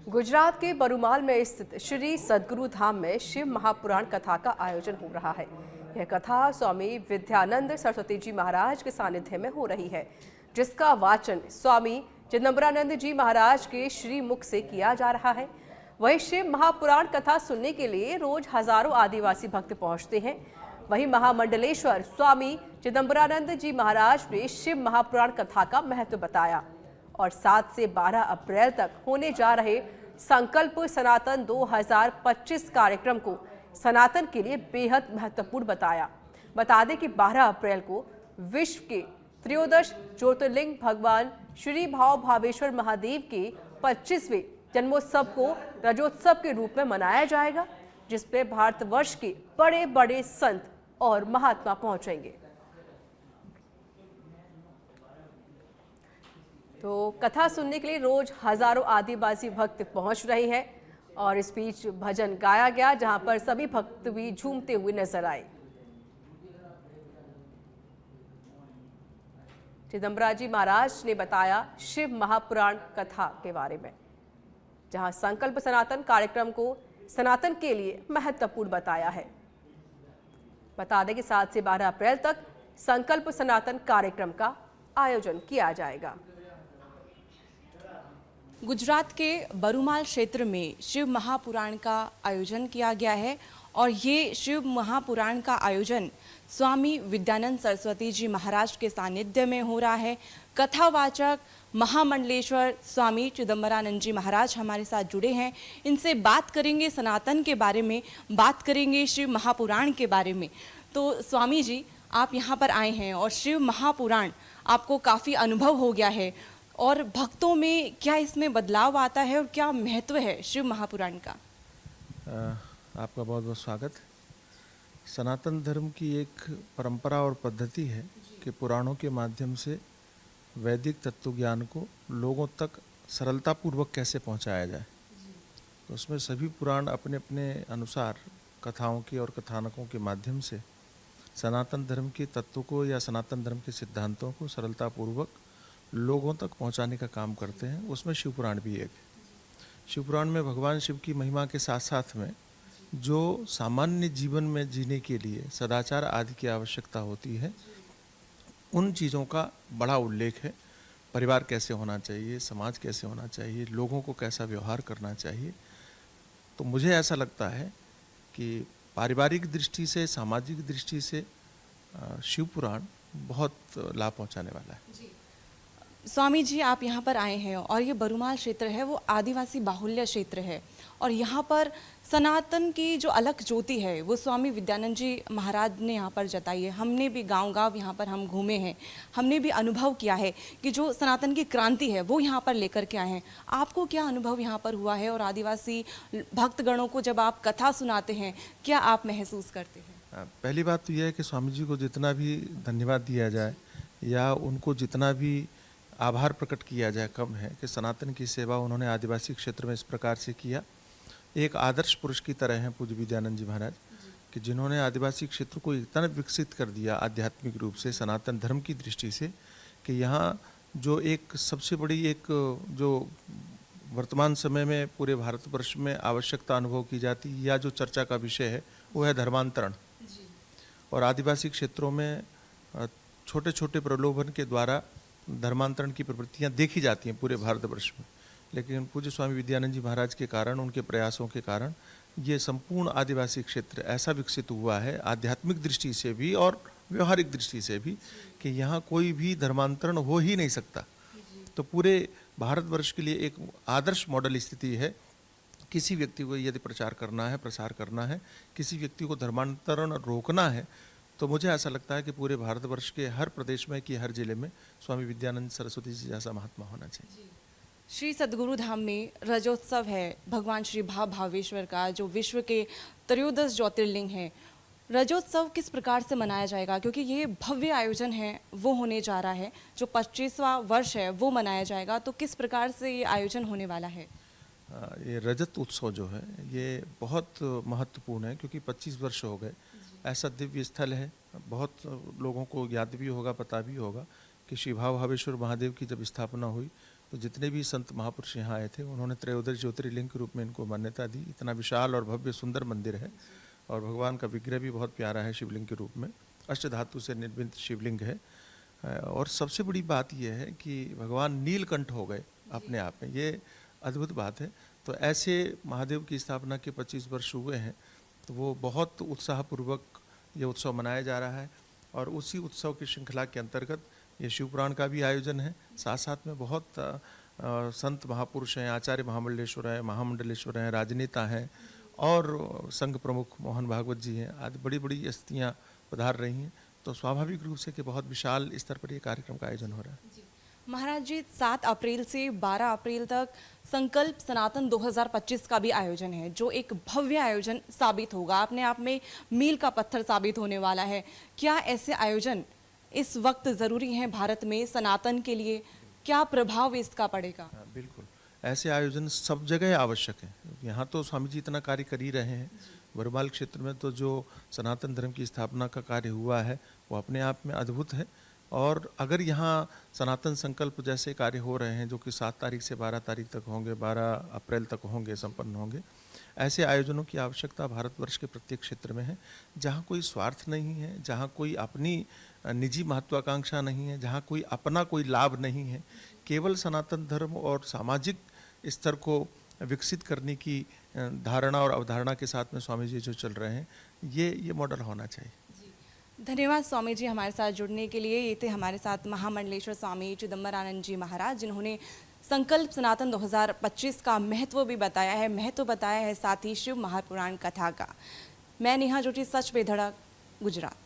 गुजरात के बरूमाल में स्थित श्री सद्गुरु धाम में शिव महापुराण कथा का आयोजन हो रहा है। यह कथा स्वामी विद्यानंद सरस्वती जी महाराज के सानिध्य में हो रही है, जिसका वाचन स्वामी चिदंबरानंद जी महाराज के श्री मुख से किया जा रहा है। वहीं शिव महापुराण कथा सुनने के लिए रोज हजारों आदिवासी भक्त पहुंचते हैं। वहीं महामंडलेश्वर स्वामी चिदंबरानंद जी महाराज ने शिव महापुराण कथा का महत्व बताया और 7 से 12 अप्रैल तक होने जा रहे संकल्प सनातन 2025 कार्यक्रम को सनातन के लिए बेहद महत्वपूर्ण बताया। बता दें कि 12 अप्रैल को विश्व के त्रयोदश ज्योतिर्लिंग भगवान श्री भाव भावेश्वर महादेव के 25वें जन्मोत्सव को रजोत्सव के रूप में मनाया जाएगा, जिसपे भारतवर्ष के बड़े बड़े संत और महात्मा पहुंचेंगे। तो कथा सुनने के लिए रोज हजारों आदिवासी भक्त पहुंच रहे हैं और इस बीच भजन गाया गया, जहां पर सभी भक्त भी झूमते हुए नजर आए। चिदंबरा जी महाराज ने बताया शिव महापुराण कथा के बारे में, जहां संकल्प सनातन कार्यक्रम को सनातन के लिए महत्वपूर्ण बताया है। बता दें कि 7 से 12 अप्रैल तक संकल्प सनातन कार्यक्रम का आयोजन किया जाएगा। गुजरात के बरूमाल क्षेत्र में शिव महापुराण का आयोजन किया गया है और ये शिव महापुराण का आयोजन स्वामी विद्यानंद सरस्वती जी महाराज के सानिध्य में हो रहा है। कथावाचक महामंडलेश्वर स्वामी चिदंबरानंद जी महाराज हमारे साथ जुड़े हैं। इनसे बात करेंगे सनातन के बारे में, बात करेंगे शिव महापुराण के बारे में। तो स्वामी जी, आप यहाँ पर आए हैं और शिव महापुराण आपको काफ़ी अनुभव हो गया है, और भक्तों में क्या इसमें बदलाव आता है और क्या महत्व है शिव महापुराण का? आपका बहुत बहुत स्वागत। सनातन धर्म की एक परंपरा और पद्धति है कि पुराणों के माध्यम से वैदिक तत्व ज्ञान को लोगों तक सरलतापूर्वक कैसे पहुंचाया जाए। तो उसमें सभी पुराण अपने अपने अनुसार कथाओं के और कथानकों के माध्यम से सनातन धर्म के तत्व को या सनातन धर्म के सिद्धांतों को सरलतापूर्वक लोगों तक पहुंचाने का काम करते हैं। उसमें शिवपुराण भी एक है। शिवपुराण में भगवान शिव की महिमा के साथ साथ में जो सामान्य जीवन में जीने के लिए सदाचार आदि की आवश्यकता होती है, उन चीज़ों का बड़ा उल्लेख है। परिवार कैसे होना चाहिए, समाज कैसे होना चाहिए, लोगों को कैसा व्यवहार करना चाहिए। तो मुझे ऐसा लगता है कि पारिवारिक दृष्टि से, सामाजिक दृष्टि से शिवपुराण बहुत लाभ पहुंचाने वाला है। स्वामी जी, आप यहाँ पर आए हैं और ये बरूमाल क्षेत्र है वो आदिवासी बाहुल्य क्षेत्र है, और यहाँ पर सनातन की जो अलग ज्योति है वो स्वामी विद्यानंद जी महाराज ने यहाँ पर जताई है। हमने भी गांव-गांव यहाँ पर हम घूमे हैं, हमने भी अनुभव किया है कि जो सनातन की क्रांति है वो यहाँ पर लेकर के आए हैं। आपको क्या अनुभव यहाँ पर हुआ है, और आदिवासी भक्तगणों को जब आप कथा सुनाते हैं क्या आप महसूस करते हैं? पहली बात तो यह है कि स्वामी जी को जितना भी धन्यवाद दिया जाए या उनको जितना भी आभार प्रकट किया जाए कम है कि सनातन की सेवा उन्होंने आदिवासी क्षेत्र में इस प्रकार से किया। एक आदर्श पुरुष की तरह हैं पूज्य विद्यानंद जी महाराज, कि जिन्होंने आदिवासी क्षेत्र को इतना विकसित कर दिया आध्यात्मिक रूप से, सनातन धर्म की दृष्टि से, कि यहाँ जो एक सबसे बड़ी एक जो वर्तमान समय में पूरे भारतवर्ष में आवश्यकता अनुभव की जाती या जो चर्चा का विषय है वो है धर्मांतरण। और आदिवासी क्षेत्रों में छोटे छोटे प्रलोभन के द्वारा धर्मांतरण की प्रवृत्तियां देखी जाती हैं पूरे भारतवर्ष में, लेकिन पूज्य स्वामी विद्यानंद जी महाराज के कारण, उनके प्रयासों के कारण ये संपूर्ण आदिवासी क्षेत्र ऐसा विकसित हुआ है आध्यात्मिक दृष्टि से भी और व्यवहारिक दृष्टि से भी कि यहाँ कोई भी धर्मांतरण हो ही नहीं सकता। तो पूरे भारतवर्ष के लिए एक आदर्श मॉडल स्थिति है। किसी व्यक्ति को यदि प्रचार करना है, प्रसार करना है, किसी व्यक्ति को धर्मांतरण रोकना है, तो मुझे ऐसा लगता है कि पूरे भारतवर्ष के हर प्रदेश में कि हर जिले में स्वामी विद्यानंद सरस्वती जी जैसा महात्मा होना चाहिए। श्री सद्गुरु धाम में रजोत्सव है भगवान श्री भाव भावेश्वर का, जो विश्व के त्रयोदश ज्योतिर्लिंग है। रजोत्सव किस प्रकार से मनाया जाएगा, क्योंकि ये भव्य आयोजन है वो होने जा रहा है, जो 25वां वर्ष है वो मनाया जाएगा, तो किस प्रकार से ये आयोजन होने वाला है? ये रजत उत्सव जो है ये बहुत महत्वपूर्ण है, क्योंकि 25 वर्ष हो गए। ऐसा दिव्य स्थल है, बहुत लोगों को याद भी होगा, पता भी होगा कि श्री भाव भावेश्वर महादेव की जब स्थापना हुई तो जितने भी संत महापुरुष यहाँ आए थे उन्होंने त्रयोदश ज्योतिर्लिंग के रूप में इनको मान्यता दी। इतना विशाल और भव्य सुंदर मंदिर है और भगवान का विग्रह भी बहुत प्यारा है शिवलिंग के रूप में, अष्ट धातु से निर्मित शिवलिंग है। और सबसे बड़ी बात यह है कि भगवान नीलकंठ हो गए अपने आप में, ये अद्भुत बात है। तो ऐसे महादेव की स्थापना के 25 वर्ष हुए हैं, तो वो बहुत उत्साहपूर्वक ये उत्सव मनाया जा रहा है। और उसी उत्सव की श्रृंखला के अंतर्गत ये शिवपुराण का भी आयोजन है। साथ साथ में बहुत संत महापुरुष हैं, आचार्य महामंडलेश्वर हैं, महामंडलेश्वर हैं, राजनेता हैं और संघ प्रमुख मोहन भागवत जी हैं, आदि बड़ी बड़ी हस्तियाँ पधार रही हैं। तो स्वाभाविक रूप से कि बहुत विशाल स्तर पर ये कार्यक्रम का आयोजन हो रहा है। महाराज जी, 7 अप्रैल से 12 अप्रैल तक संकल्प सनातन 2025 का भी आयोजन है, जो एक भव्य आयोजन साबित होगा, अपने आप में मील का पत्थर साबित होने वाला है। क्या ऐसे आयोजन इस वक्त ज़रूरी हैं भारत में सनातन के लिए? क्या प्रभाव इसका पड़ेगा? बिल्कुल, ऐसे आयोजन सब जगह आवश्यक हैं। यहाँ तो स्वामी जी इतना कार्य कर ही रहे हैं। बरुमाल क्षेत्र में तो जो सनातन धर्म की स्थापना का कार्य हुआ है वो अपने आप में अद्भुत है। और अगर यहाँ सनातन संकल्प जैसे कार्य हो रहे हैं जो कि 7 तारीख से 12 तारीख तक होंगे, 12 अप्रैल तक होंगे, संपन्न होंगे, ऐसे आयोजनों की आवश्यकता भारतवर्ष के प्रत्येक क्षेत्र में है। जहाँ कोई स्वार्थ नहीं है, जहाँ कोई अपनी निजी महत्वाकांक्षा नहीं है, जहाँ कोई अपना कोई लाभ नहीं है, केवल सनातन धर्म और सामाजिक स्तर को विकसित करने की धारणा और अवधारणा के साथ में स्वामी जी जो चल रहे हैं, ये मॉडल होना चाहिए। धन्यवाद स्वामी जी हमारे साथ जुड़ने के लिए। ये थे हमारे साथ महामंडलेश्वर स्वामी चिदम्बरानंद जी महाराज, जिन्होंने संकल्प सनातन 2025 का महत्व भी बताया है, साथ ही शिव महापुराण कथा का। मैं नेहा जोशी, सच पे धड़क, गुजरात।